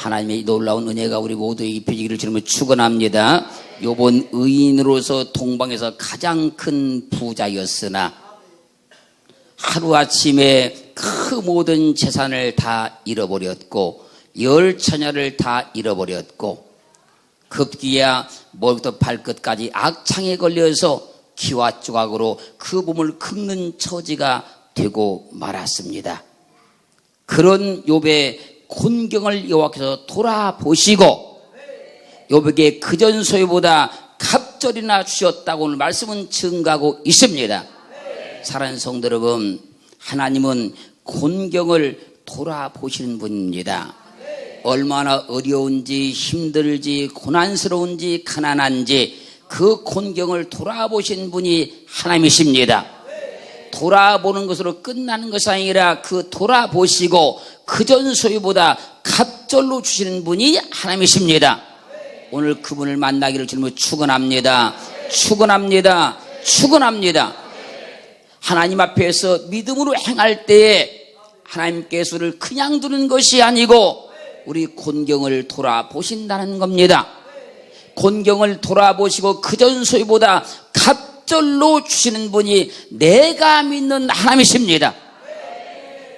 하나님의 놀라운 은혜가 우리 모두에게 입혀지기를 주님을 축원합니다. 욥은 의인으로서 동방에서 가장 큰 부자였으나 하루아침에 그 모든 재산을 다 잃어버렸고 열 처녀를 다 잃어버렸고 급기야 머리부터 발끝까지 악창에 걸려서 기와 조각으로 그 몸을 긁는 처지가 되고 말았습니다. 그런 욥의 곤경을 여호와께서 돌아보시고 욥에게 그전 소유보다 갑절이나 주셨다고 오늘 말씀은 증가하고 있습니다. 사랑하는 성도 여러분, 하나님은 곤경을 돌아보시는 분입니다. 얼마나 어려운지 힘들지 고난스러운지 가난한지 그 곤경을 돌아보신 분이 하나님이십니다. 돌아보는 것으로 끝나는 것이 아니라 그 돌아보시고 그전 소유보다 갑절로 주시는 분이 하나님이십니다. 오늘 그분을 만나기를 주님을 축원합니다. 축원합니다. 축원합니다. 하나님 앞에서 믿음으로 행할 때에 하나님께서 우리를 그냥 두는 것이 아니고 우리 곤경을 돌아보신다는 겁니다. 곤경을 돌아보시고 그전 소유보다 갑절로 주시는 분이 내가 믿는 하나님이십니다.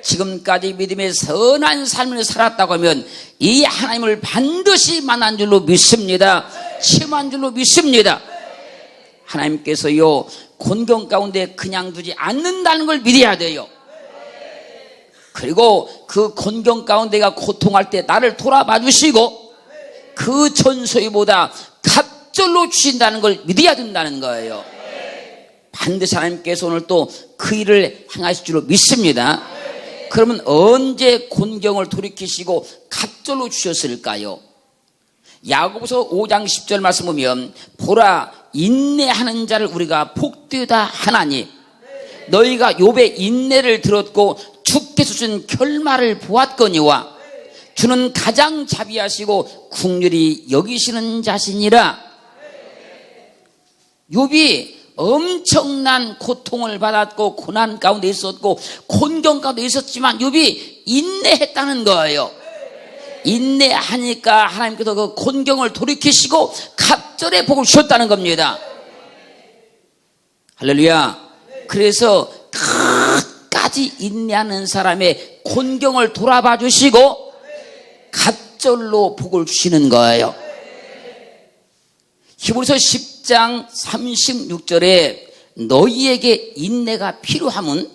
지금까지 믿음의 선한 삶을 살았다고 하면 이 하나님을 반드시 만난 줄로 믿습니다. 체험한 줄로 믿습니다. 하나님께서요 곤경 가운데 그냥 두지 않는다는 걸 믿어야 돼요. 그리고 그 곤경 가운데가 고통할 때 나를 돌아봐 주시고 그 전소유보다 갑절로 주신다는 걸 믿어야 된다는 거예요. 반드시 하나님께서 오늘 또 그 일을 행하실 줄로 믿습니다. 그러면 언제 곤경을 돌이키시고 갑절로 주셨을까요? 야고보서 5장 10절 말씀 보면 보라 인내하는 자를 우리가 복되다 하나니 너희가 욥의 인내를 들었고 주께서 준 결말을 보았거니와 주는 가장 자비하시고 긍휼히 여기시는 자시니라. 욥이 엄청난 고통을 받았고 고난 가운데 있었고 곤경 가운데 있었지만 욥이 인내했다는 거예요. 인내하니까 하나님께서 그 곤경을 돌이키시고 갑절의 복을 주셨다는 겁니다. 할렐루야. 그래서 끝까지 인내하는 사람의 곤경을 돌아봐 주시고 갑절로 복을 주시는 거예요. 히브리서 10장 36절에 너희에게 인내가 필요함은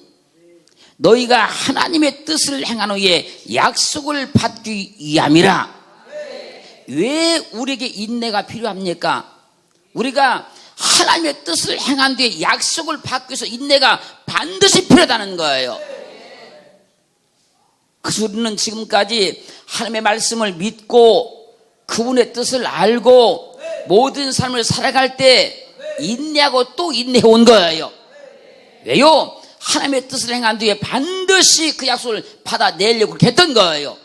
너희가 하나님의 뜻을 행한 후에 약속을 받기 위함이라. 왜 우리에게 인내가 필요합니까? 우리가 하나님의 뜻을 행한 뒤에 약속을 받기 위해서 인내가 반드시 필요하다는 거예요. 그래서 우리는 지금까지 하나님의 말씀을 믿고 그분의 뜻을 알고 모든 삶을 살아갈 때 인내하고 또 인내해 온 거예요. 왜요? 하나님의 뜻을 행한 뒤에 반드시 그 약속을 받아내려고 했던 거예요.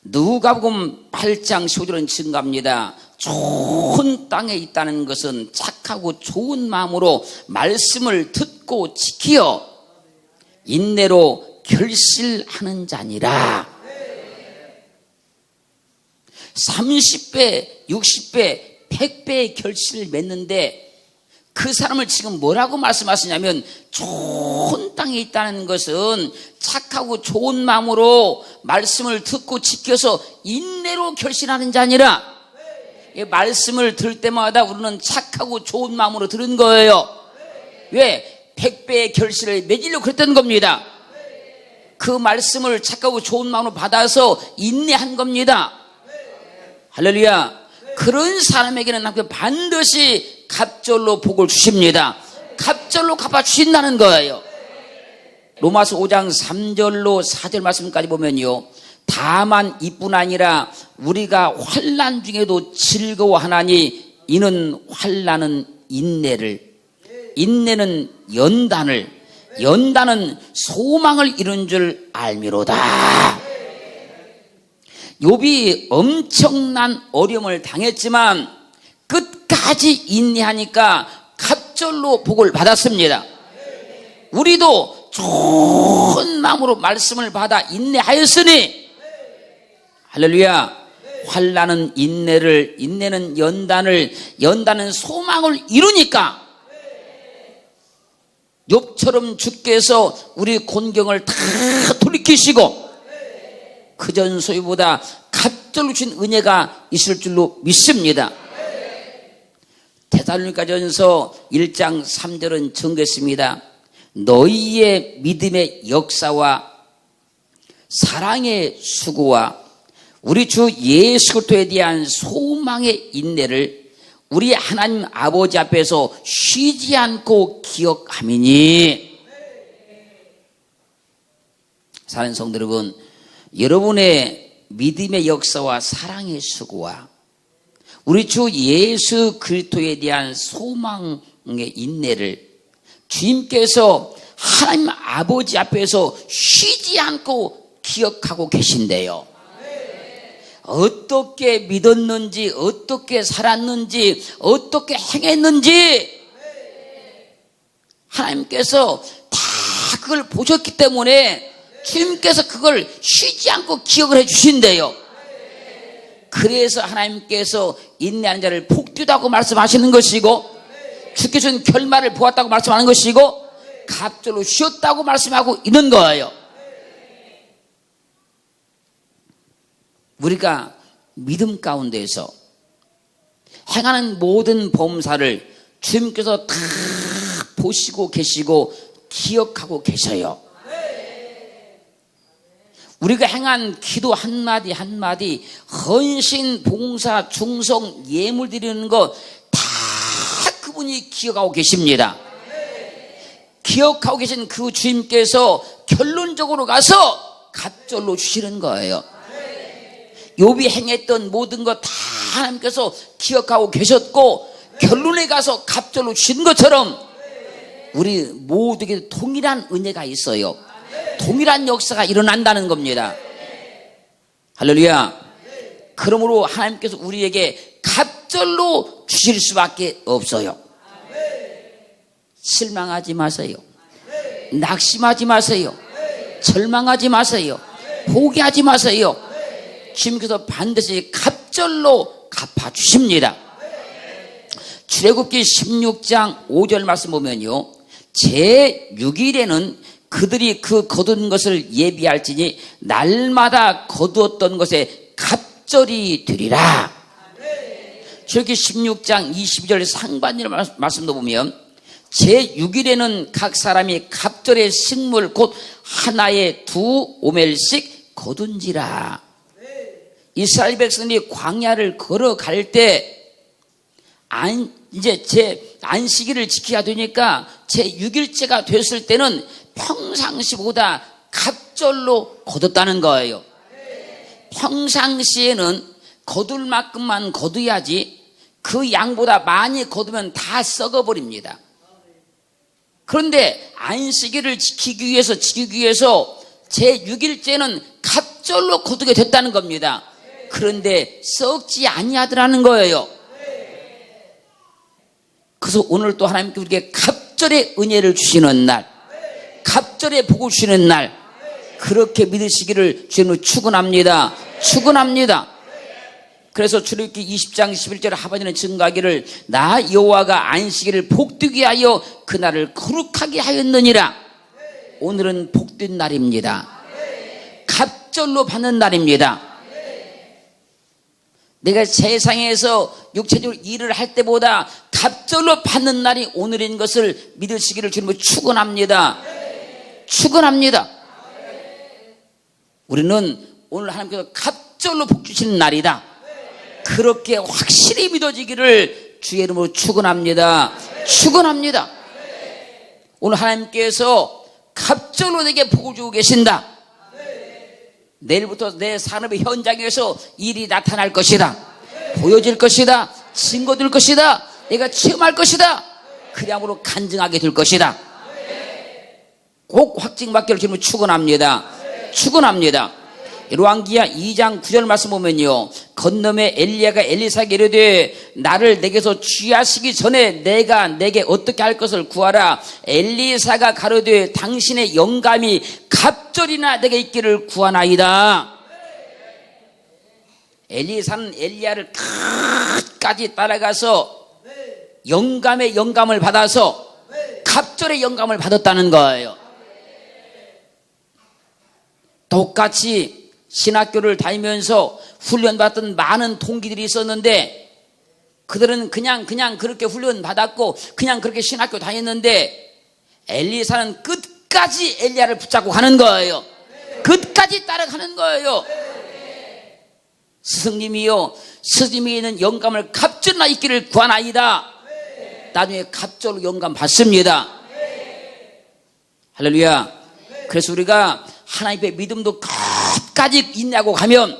누가복음 8장 15절은 증가합니다. 좋은 땅에 있다는 것은 착하고 좋은 마음으로 말씀을 듣고 지키어 인내로 결실하는 자니라. 30배, 60배, 100배의 결실을 맺는데 그 사람을 지금 뭐라고 말씀하시냐면 좋은 땅에 있다는 것은 착하고 좋은 마음으로 말씀을 듣고 지켜서 인내로 결실하는 자니라. 말씀을 들을 때마다 우리는 착하고 좋은 마음으로 들은 거예요. 왜? 100배의 결실을 맺으려고 그랬던 겁니다. 그 말씀을 착하고 좋은 마음으로 받아서 인내한 겁니다. 할렐루야. 그런 사람에게는 하나님께서 반드시 갑절로 복을 주십니다. 갑절로 갚아주신다는 거예요. 로마서 5장 3절로 4절 말씀까지 보면요, 다만 이뿐 아니라 우리가 환난 중에도 즐거워하나니 이는 환난은 인내를, 인내는 연단을, 연단은 소망을 이룬 줄 알미로다. 욥이 엄청난 어려움을 당했지만 끝까지 인내하니까 갑절로 복을 받았습니다. 우리도 좋은 마음으로 말씀을 받아 인내하였으니, 할렐루야. 환난은 인내를, 인내는 연단을, 연단은 소망을 이루니까 욥처럼 주께서 우리 곤경을 다 돌이키시고 그전 소유보다 갑절로 주신 은혜가 있을 줄로 믿습니다. 데살로니가전서 1장 3절은 정했습니다. 너희의 믿음의 역사와 사랑의 수고와 우리 주 예수 그리스도에 대한 소망의 인내를 우리 하나님 아버지 앞에서 쉬지 않고 기억하미니. 사랑하는 성도 여러분, 여러분의 믿음의 역사와 사랑의 수고와 우리 주 예수 그리스도에 대한 소망의 인내를 주님께서 하나님 아버지 앞에서 쉬지 않고 기억하고 계신대요. 어떻게 믿었는지, 어떻게 살았는지, 어떻게 행했는지 하나님께서 다 그걸 보셨기 때문에 주님께서 그걸 쉬지 않고 기억을 해주신대요. 그래서 하나님께서 인내하는 자를 복되다고 말씀하시는 것이고 주께서는 결말을 보았다고 말씀하는 것이고 갑절로 쉬었다고 말씀하고 있는 거예요. 우리가 믿음 가운데에서 행하는 모든 범사를 주님께서 다 보시고 계시고 기억하고 계셔요. 우리가 행한 기도 한마디 한마디, 헌신, 봉사, 충성, 예물 드리는 것 다 그분이 기억하고 계십니다. 기억하고 계신 그 주님께서 결론적으로 가서 갑절로 주시는 거예요. 욥이 행했던 모든 것 다 하나님께서 기억하고 계셨고 결론에 가서 갑절로 주신 것처럼 우리 모두에게 동일한 은혜가 있어요. 동일한 역사가 일어난다는 겁니다. 할렐루야. 그러므로 하나님께서 우리에게 갑절로 주실 수밖에 없어요. 실망하지 마세요. 낙심하지 마세요. 절망하지 마세요. 포기하지 마세요. 주님께서 반드시 갑절로 갚아주십니다. 출애굽기 16장 5절 말씀 보면요, 제6일에는 그들이 그 거둔 것을 예비할지니 날마다 거두었던 것에 갑절이 되리라. 출애굽기 16장 22절 상반절 말씀도 보면 제6일에는 각 사람이 갑절의 식물 곧 하나에 2오멜씩 거둔지라. 이스라엘 백성들이 광야를 걸어갈 때 이제 제 안식일을 지켜야 되니까 제6일째가 됐을 때는 평상시보다 갑절로 거뒀다는 거예요. 평상시에는 거둘 만큼만 거둬야지 그 양보다 많이 거두면 다 썩어버립니다. 그런데 안식일을 지키기 위해서 제6일째는 갑절로 거두게 됐다는 겁니다. 그런데 썩지 아니하더라는 거예요. 그래서 오늘 또 하나님께 우리에게 갑절의 은혜를 주시는 날, 갑절의 복을 주시는 날, 그렇게 믿으시기를 주님으로 축원합니다. 축원합니다. 그래서 출애굽기 20장 11절 하반절에 증가하기를 나 여호와가 안식일을 복되게 하여 그날을 거룩하게 하였느니라. 오늘은 복된 날입니다. 갑절로 받는 날입니다. 내가 세상에서 육체적으로 일을 할 때보다 갑절로 받는 날이 오늘인 것을 믿으시기를 주님으로 축원합니다. 축원합니다. 우리는 오늘 하나님께서 갑절로 복 주시는 날이다. 그렇게 확실히 믿어지기를 주의 이름으로 축원합니다. 축원합니다. 오늘 하나님께서 갑절로 내게 복을 주고 계신다. 내일부터 내 산업의 현장에서 일이 나타날 것이다. 보여질 것이다. 증거될 것이다. 내가 체험할 것이다. 그야말로 간증하게 될 것이다. 꼭 확증받기를 주님으로 축원합니다. 축원합니다. 요한기하 2장 9절 말씀 보면요, 건너에 엘리야가 엘리사에게 이르되 나를 내게서 취하시기 전에 내가 내게 어떻게 할 것을 구하라. 엘리사가 가로되 당신의 영감이 갑절이나 내게 있기를 구하나이다. 엘리사는 엘리야를 끝까지 따라가서 영감의 영감을 받아서 갑절의 영감을 받았다는 거예요. 똑같이 신학교를 다니면서 훈련받던 많은 동기들이 있었는데 그들은 그냥 그렇게 훈련받았고 그냥 그렇게 신학교 다녔는데 엘리사는 끝까지 엘리야를 붙잡고 가는 거예요. 끝까지 따라가는 거예요. 스승님이요, 스님에게 있는 영감을 갑절나 있기를 구하나이다. 나중에 갑절로 영감 받습니다. 할렐루야. 그래서 우리가 하나님의 믿음도 끝까지 있냐고 가면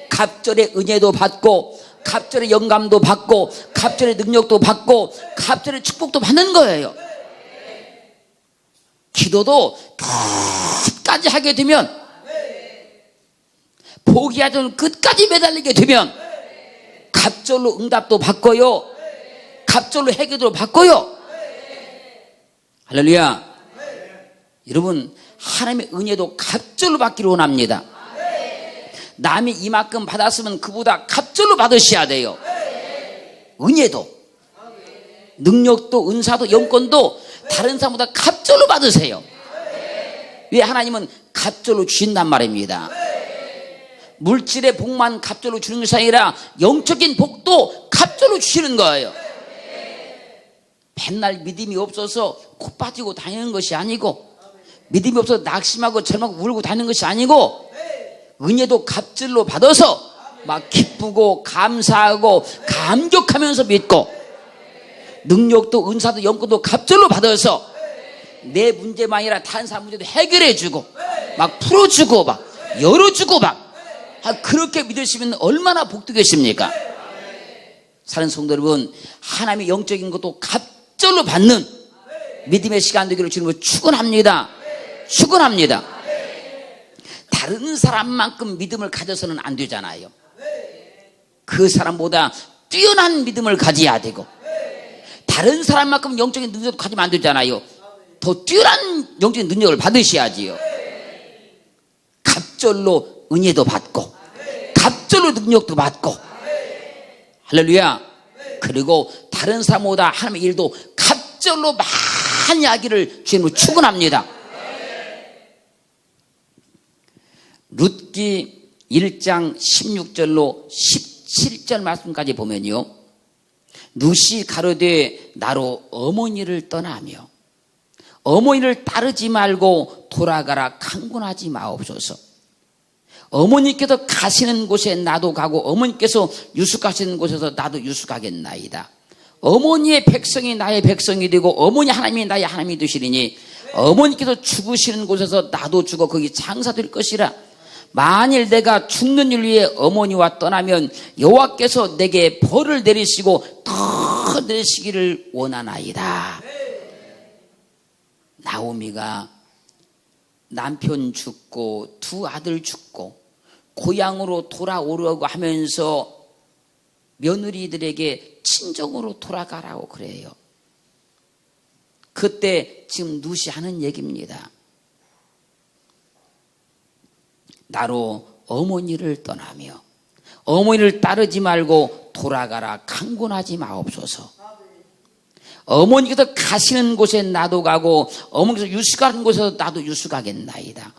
갑절의 은혜도 받고 갑절의 영감도 받고 갑절의 능력도 받고 갑절의 축복도 받는 거예요. 기도도 끝까지 하게 되면, 포기하지 않고 끝까지 매달리게 되면 갑절로 응답도 받고요, 갑절로 해결도 받고요. 할렐루야. 여러분, 하나님의 은혜도 갑절로 받기를 원합니다. 남이 이만큼 받았으면 그보다 갑절로 받으셔야 돼요. 은혜도, 능력도, 은사도, 영권도 다른 사람보다 갑절로 받으세요. 왜? 하나님은 갑절로 주신단 말입니다. 물질의 복만 갑절로 주는 것이 아니라 영적인 복도 갑절로 주시는 거예요. 맨날 믿음이 없어서 코 빠지고 다니는 것이 아니고, 믿음이 없어서 낙심하고 절망하고 울고 다니는 것이 아니고, 은혜도 갑절로 받아서 막 기쁘고 감사하고 감격하면서 믿고, 능력도 은사도 영권도 갑절로 받아서 내 문제만 아니라 다른 사람 문제도 해결해주고 막 풀어주고 막 열어주고 막 그렇게 믿으시면 얼마나 복되겠습니까? 사는 성도 여러분, 하나님의 영적인 것도 갑절로 받는 믿음의 시간 되기를 주님을 축원합니다. 축원합니다. 다른 사람만큼 믿음을 가져서는 안 되잖아요. 그 사람보다 뛰어난 믿음을 가져야 되고, 다른 사람만큼 영적인 능력도 가지면 안 되잖아요. 더 뛰어난 영적인 능력을 받으셔야지요. 갑절로 은혜도 받고 갑절로 능력도 받고, 할렐루야. 그리고 다른 사람보다 하나님의 일도 갑절로 많이 하기를 주님을 축원합니다. 룻기 1장 16절로 17절 말씀까지 보면요, 룻이 가로되 나로 어머니를 떠나며 어머니를 따르지 말고 돌아가라 강권하지 마옵소서. 어머니께서 가시는 곳에 나도 가고 어머니께서 유숙하시는 곳에서 나도 유숙하겠나이다. 어머니의 백성이 나의 백성이 되고 어머니 하나님이 나의 하나님이 되시리니 어머니께서 죽으시는 곳에서 나도 죽어 거기 장사될 것이라. 만일 내가 죽는 일 위해 어머니와 떠나면 여호와께서 내게 벌을 내리시고 더 내리시기를 원하나이다. 나오미가 남편 죽고 두 아들 죽고 고향으로 돌아오려고 하면서 며느리들에게 친정으로 돌아가라고 그래요. 그때 지금 룻이 하는 얘기입니다. 나로 어머니를 떠나며 어머니를 따르지 말고 돌아가라 강권하지 마옵소서. 어머니께서 가시는 곳에 나도 가고 어머니께서 유숙하는 곳에서 나도 유숙하겠나이다.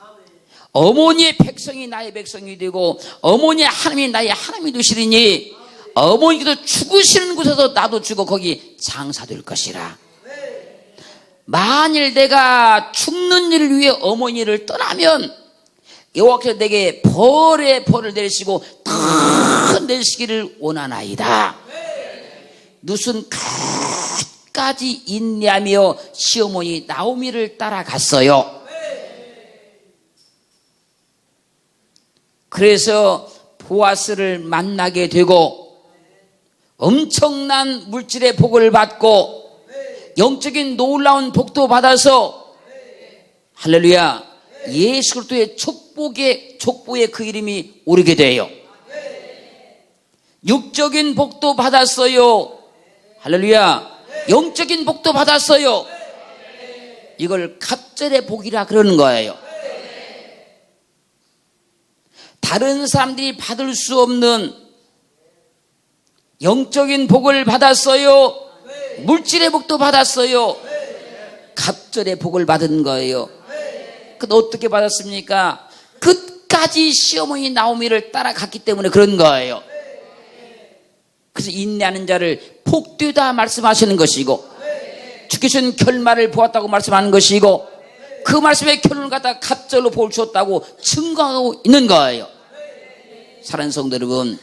어머니의 백성이 나의 백성이 되고 어머니의 하나님이 나의 하나님이 되시리니 어머니께서 죽으시는 곳에서 나도 죽어 거기 장사될 것이라. 만일 내가 죽는 일을 위해 어머니를 떠나면 여호와께서 내게 벌을 내리시고 더 내리시기를 원하나이다. 룻은 끝까지 인내하며 시어머니 나오미를 따라갔어요. 그래서 보아스를 만나게 되고 엄청난 물질의 복을 받고 영적인 놀라운 복도 받아서, 할렐루야, 예수 그리스도의 족보에 그 이름이 오르게 돼요. 육적인 복도 받았어요. 할렐루야. 영적인 복도 받았어요. 이걸 갑절의 복이라 그러는 거예요. 다른 사람들이 받을 수 없는 영적인 복을 받았어요. 물질의 복도 받았어요. 갑절의 복을 받은 거예요. 근데 어떻게 받았습니까? 끝까지 시어머니 나오미를 따라갔기 때문에 그런 거예요. 그래서 인내하는 자를 복되다 말씀하시는 것이고, 주께서는 결말을 보았다고 말씀하는 것이고, 그 말씀의 결론을 갖다가 갑절로 복을 주었다고 증거하고 있는 거예요. 사랑하는 성도 여러분,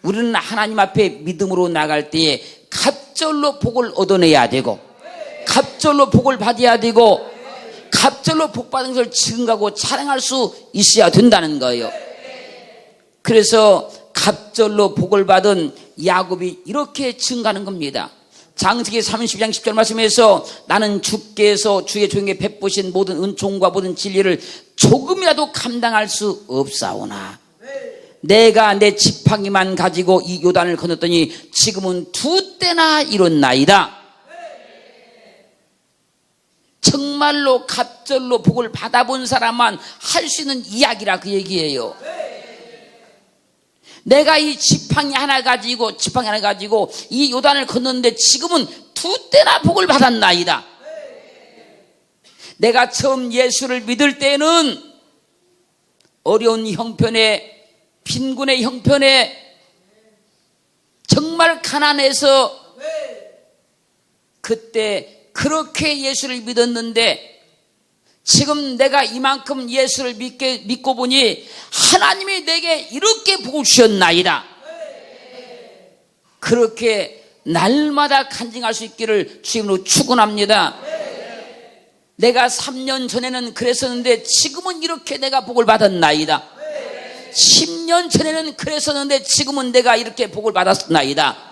우리는 하나님 앞에 믿음으로 나갈 때에 갑절로 복을 얻어내야 되고, 갑절로 복을 받아야 되고, 갑절로 복 받은 것을 증거하고 자랑할 수 있어야 된다는 거예요. 그래서 갑절로 복을 받은 야곱이 이렇게 증거하는 겁니다. 장세기 30장 10절 말씀에서 나는 주께서 주의 종에게 베푸신 모든 은총과 모든 진리를 조금이라도 감당할 수 없사오나 내가 내 지팡이만 가지고 이 요단을 건넜더니 지금은 2때나 이뤘나이다. 정말로 갑절로 복을 받아본 사람만 할 수 있는 이야기라 그 얘기예요. 내가 이 지팡이 하나 가지고 이 요단을 건넜는데 지금은 2때나 복을 받았나이다. 내가 처음 예수를 믿을 때는 어려운 형편에, 빈곤의 형편에, 정말 가난해서 그때 그렇게 예수를 믿었는데 지금 내가 이만큼 예수를 믿고 보니 하나님이 내게 이렇게 복을 주셨나이다. 그렇게 날마다 간증할 수 있기를 주님으로 축원합니다. 내가 3년 전에는 그랬었는데 지금은 이렇게 내가 복을 받았나이다. 10년 전에는 그랬었는데 지금은 내가 이렇게 복을 받았나이다.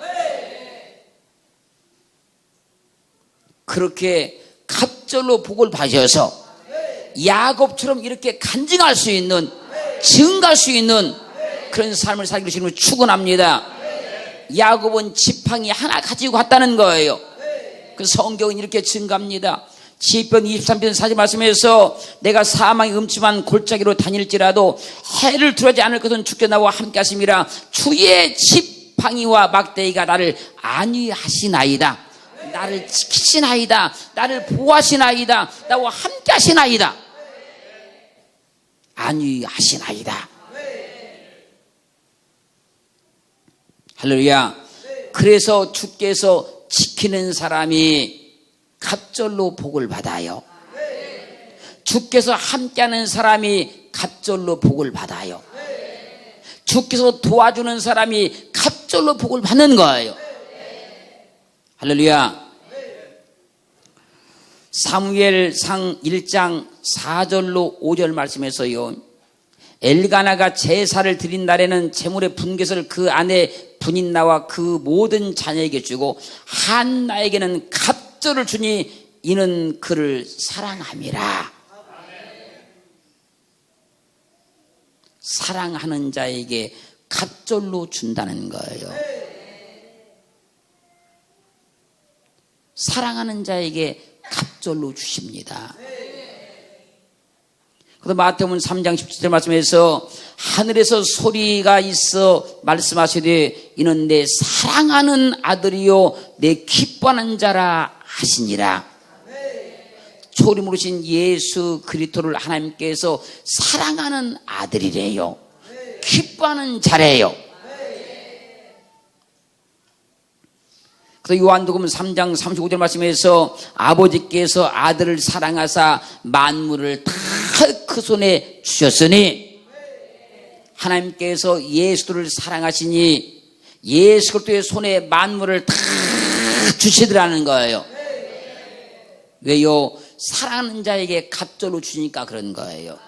그렇게 갑절로 복을 받으셔서 야곱처럼 이렇게 간증할 수 있는, 증가할 수 있는 그런 삶을 살기로 지금 축원합니다. 야곱은 지팡이 하나 가지고 갔다는 거예요. 그 성경은 이렇게 증가합니다. 시편 23편 4절 말씀에서 내가 사망의 음침한 골짜기로 다닐지라도 해를 두려워하지 않을 것은 주께 나와 함께 하심이라. 주의 지팡이와 막대기가 나를 안위하시나이다. 나를 지키시나이다. 나를 보호하시나이다. 나와 함께 하시나이다. 안위하시나이다. 할렐루야. 그래서 주께서 지키는 사람이 갑절로 복을 받아요. 주께서 함께하는 사람이 갑절로 복을 받아요. 주께서 도와주는 사람이 갑절로 복을 받는 거예요. 할렐루야. 사무엘상 1장 4절로 5절 말씀에서요, 엘가나가 제사를 드린 날에는 제물의 분깃을 그 아내 분인나와 그 모든 자녀에게 주고 한나에게는 갑절을 주니 이는 그를 사랑함이라. 사랑하는 자에게 갑절로 준다는 거예요. 사랑하는 자에게 갑절로 주십니다. 그래서 마태복음 3장 17절 말씀에서 하늘에서 소리가 있어 말씀하시되 이는 내 사랑하는 아들이요 내 기뻐하는 자라 하시니라. 초리 물으신 예수 그리스도를 하나님께서 사랑하는 아들이래요. 기뻐하는 자래요. 그래서 요한복음 3장 35절 말씀에서 아버지께서 아들을 사랑하사 만물을 다 그 손에 주셨으니, 하나님께서 예수를 사랑하시니 예수 그리스도의 손에 만물을 다 주시더라는 거예요. 왜요? 사랑하는 자에게 갑절로 주니까 그런 거예요.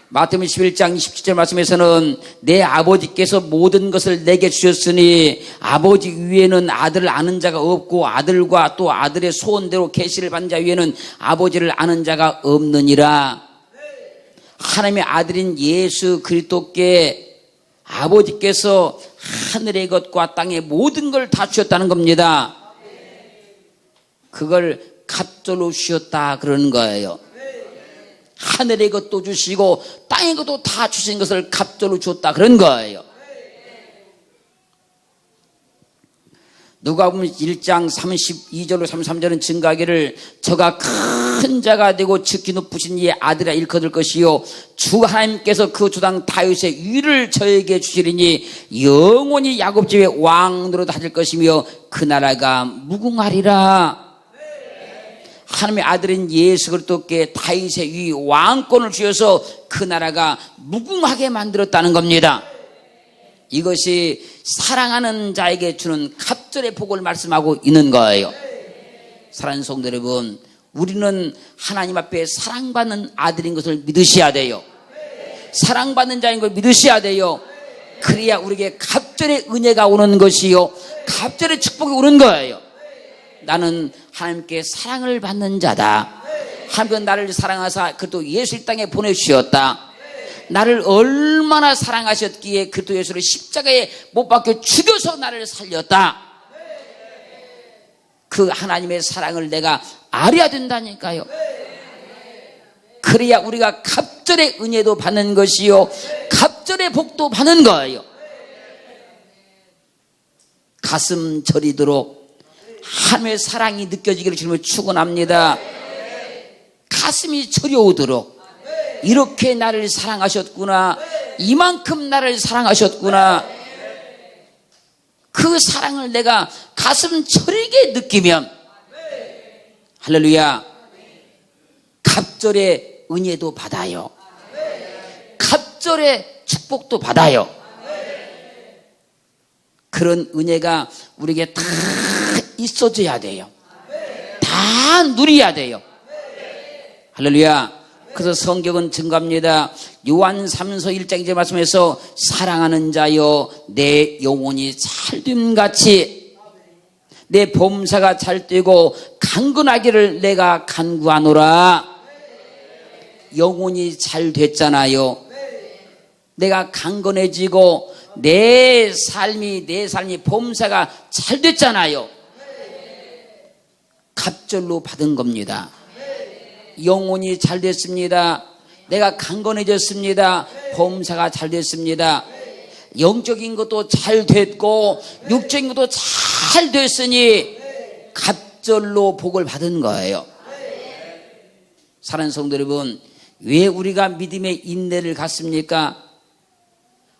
마태복음 11장 27절 말씀에서는 내 아버지께서 모든 것을 내게 주셨으니 아버지 위에는 아들을 아는 자가 없고 아들과 또 아들의 소원대로 계시를 받는 자 위에는 아버지를 아는 자가 없느니라. 하나님의 아들인 예수 그리스도께 아버지께서 하늘의 것과 땅의 모든 걸 다 주셨다는 겁니다. 그걸 갑절로 주셨다 그러는 거예요. 하늘의 것도 주시고 땅의 것도 다 주신 것을 갑절로 줬다 그런 거예요. 누가복음 1장 32절로 33절은 증가하기를 저가 큰 자가 되고 지극히 높으신 이의 아들아 일컫을 것이요 주 하나님께서 그 조상 다윗의 위를 저에게 주시리니 영원히 야곱 집의 왕으로 다질 것이며 그 나라가 무궁하리라. 하나님의 아들인 예수 그리스도께 다윗의 위 왕권을 주셔서 그 나라가 무궁하게 만들었다는 겁니다. 이것이 사랑하는 자에게 주는 갑절의 복을 말씀하고 있는 거예요. 사랑하는 성도 여러분, 우리는 하나님 앞에 사랑받는 아들인 것을 믿으셔야 돼요. 사랑받는 자인 걸 믿으셔야 돼요. 그래야 우리에게 갑절의 은혜가 오는 것이요 갑절의 축복이 오는 거예요. 나는 하나님께 사랑을 받는 자다. 하나님은 나를 사랑하사 그리스도 예수 이 땅에 보내주셨다. 나를 얼마나 사랑하셨기에 그리스도 예수를 십자가에 못 박혀 죽여서 나를 살렸다. 그 하나님의 사랑을 내가 알아야 된다니까요. 그래야 우리가 갑절의 은혜도 받는 것이요 갑절의 복도 받는 거예요. 가슴 저리도록 하나님의 사랑이 느껴지기를 주님을 축원합니다. 가슴이 저려오도록 이렇게 나를 사랑하셨구나, 이만큼 나를 사랑하셨구나, 그 사랑을 내가 가슴 저리게 느끼면 할렐루야 갑절의 은혜도 받아요. 갑절의 축복도 받아요. 그런 은혜가 우리에게 다 있어져야 돼요. 다 누려야 돼요. 할렐루야. 그래서 성경은 증거합니다. 요한 3서 1장 2절 말씀에서 사랑하는 자여 내 영혼이 찰됨같이 내 범사가 찰되고 강건하기를 내가 간구하노라. 영혼이 잘 됐잖아요. 내가 강건해지고 내 삶이 범사가 잘 됐잖아요. 갑절로 받은 겁니다. 영혼이 잘 됐습니다. 내가 강건해졌습니다. 범사가 잘 됐습니다. 영적인 것도 잘 됐고 육적인 것도 잘 됐으니 갑절로 복을 받은 거예요. 사랑하는 성도 여러분, 왜 우리가 믿음의 인내를 갖습니까?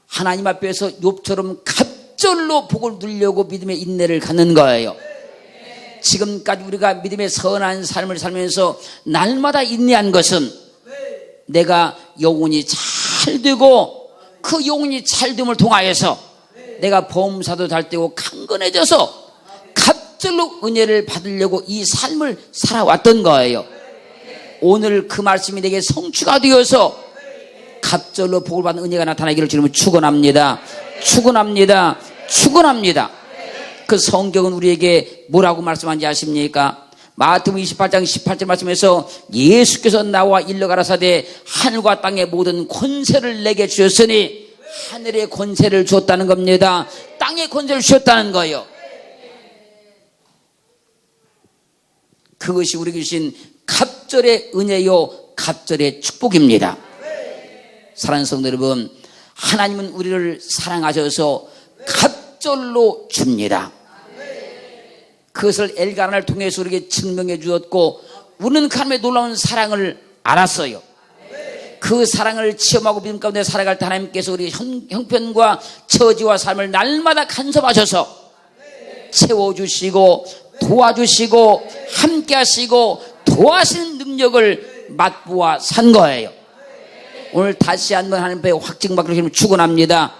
하나님 앞에서 욥처럼 갑절로 복을 누리려고 믿음의 인내를 갖는 거예요. 지금까지 우리가 믿음의 선한 삶을 살면서 날마다 인내한 것은 내가 영혼이 잘 되고 그 영혼이 잘 됨을 통하여서 내가 범사도 잘 되고 강건해져서 갑절로 은혜를 받으려고 이 삶을 살아왔던 거예요. 오늘 그 말씀이 내게 성취가 되어서 갑절로 복을 받는 은혜가 나타나기를 주님을 축원합니다. 축원합니다. 축원합니다. 그 성경은 우리에게 뭐라고 말씀하는지 아십니까? 마태복음 28장 18절 말씀에서 예수께서 나와 일러 가라사대 하늘과 땅의 모든 권세를 내게 주셨으니 하늘의 권세를 줬다는 겁니다. 땅의 권세를 주셨다는 거예요. 그것이 우리에게 주신 갑절의 은혜요 갑절의 축복입니다. 사랑하는 성도 여러분, 하나님은 우리를 사랑하셔서 갑절로 줍니다. 그것을 엘가나를 통해서 우리에게 증명해 주었고 우리는 그 하나님의 놀라운 사랑을 알았어요. 그 사랑을 체험하고 믿음 가운데 살아갈 때 하나님께서 우리 형편과 처지와 삶을 날마다 간섭하셔서 채워주시고 도와주시고 함께하시고 도와주시는 능력을 맛보아 산 거예요. 오늘 다시 한번 하나님 앞에 확증받기를 축원합니다.